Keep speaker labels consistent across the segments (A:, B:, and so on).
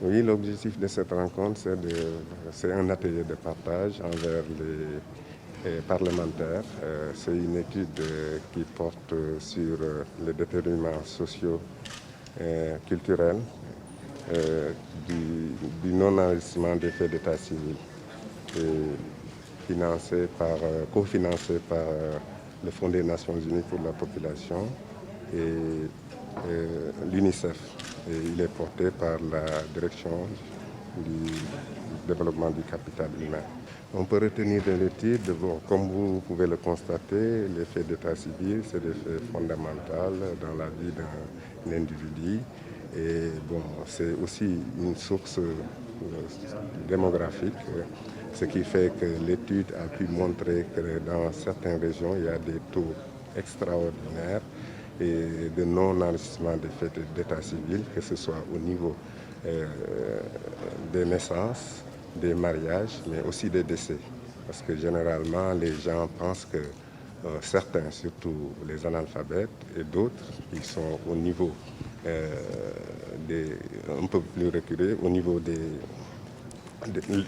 A: Oui, l'objectif de cette rencontre, c'est un atelier de partage envers les parlementaires. C'est une étude qui porte sur les déterminants sociaux et culturels du non-enregistrement des faits d'état civil, cofinancé par le Fonds des Nations Unies pour la population et l'UNICEF. Et il est porté par la direction du développement du capital humain. On peut retenir de l'étude, comme vous pouvez le constater, les faits d'état civil, c'est des faits fondamentaux dans la vie d'un individu. Et c'est aussi une source démographique, ce qui fait que l'étude a pu montrer que dans certaines régions, il y a des taux extraordinaires et de non-enregistrement des faits d'état civil, que ce soit au niveau des naissances, des mariages, mais aussi des décès. Parce que généralement, les gens pensent que certains, surtout les analphabètes et d'autres, qui sont au niveau un peu plus reculés, au niveau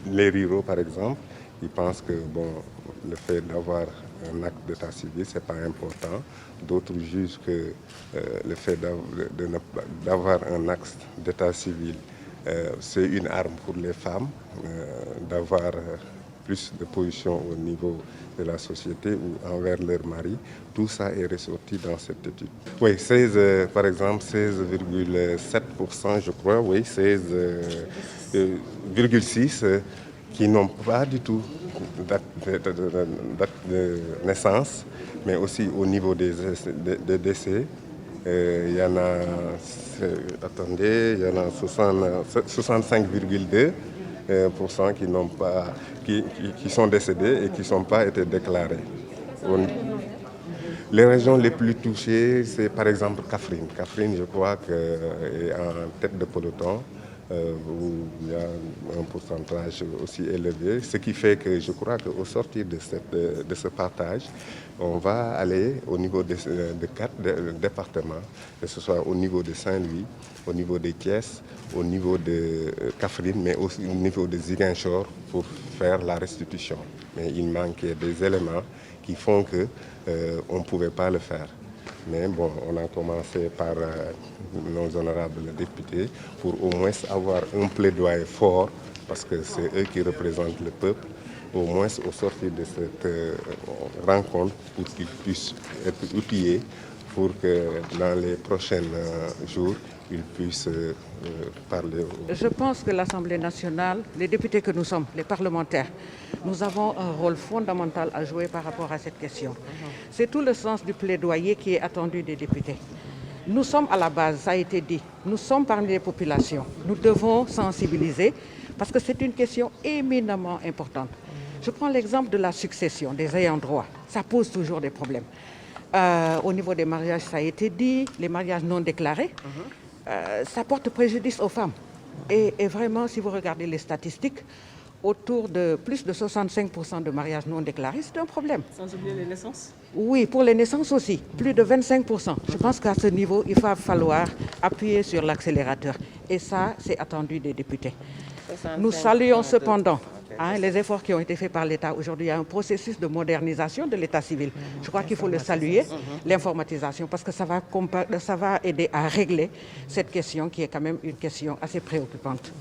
A: les ruraux par exemple, ils pensent que le fait d'avoir un acte d'état civil, ce n'est pas important. D'autres jugent que le fait d'avoir un acte d'état civil, c'est une arme pour les femmes, d'avoir plus de position au niveau de la société ou envers leur mari. Tout ça est ressorti dans cette étude. Oui, par exemple, 16,7%, je crois, oui, 16,6% qui n'ont pas du tout date de naissance, mais aussi au niveau des décès. Il y en a, il y en a 65,2% qui sont décédés et qui n'ont pas été déclarés. Les régions les plus touchées, c'est par exemple Kaffrine. Kaffrine, je crois, est en tête de peloton, où il y a un pourcentage aussi élevé. Ce qui fait que je crois qu'au sortir de ce partage, on va aller au niveau de 4 départements, que ce soit au niveau de Saint-Louis, au niveau de Thiès, au niveau de Kaffrine, mais aussi au niveau de Ziguinchor pour faire la restitution. Mais il manquait des éléments qui font qu'on ne pouvait pas le faire. Mais on a commencé par nos honorables députés pour au moins avoir un plaidoyer fort, parce que c'est eux qui représentent le peuple, au moins au sortir de cette rencontre, pour qu'ils puissent être outillés pour que dans les prochains jours, ils puissent parler.
B: Je pense que l'Assemblée nationale, les députés que nous sommes, les parlementaires, nous avons un rôle fondamental à jouer par rapport à cette question. C'est tout le sens du plaidoyer qui est attendu des députés. Nous sommes à la base, ça a été dit, nous sommes parmi les populations. Nous devons sensibiliser parce que c'est une question éminemment importante. Je prends l'exemple de la succession des ayants droit. Ça pose toujours des problèmes. Au niveau des mariages, ça a été dit, les mariages non déclarés, ça porte préjudice aux femmes. Et vraiment, si vous regardez les statistiques, autour de plus de 65% de mariages non déclarés, c'est un problème.
C: Sans oublier les naissances?
B: Oui, pour les naissances aussi, plus de 25%. Je pense qu'à ce niveau, il va falloir appuyer sur l'accélérateur. Et ça, c'est attendu des députés. Nous saluons cependant les efforts qui ont été faits par l'État. Aujourd'hui, il y a un processus de modernisation de l'État civil. Je crois qu'il faut le saluer, l'informatisation, parce que ça va aider à régler cette question qui est quand même une question assez préoccupante.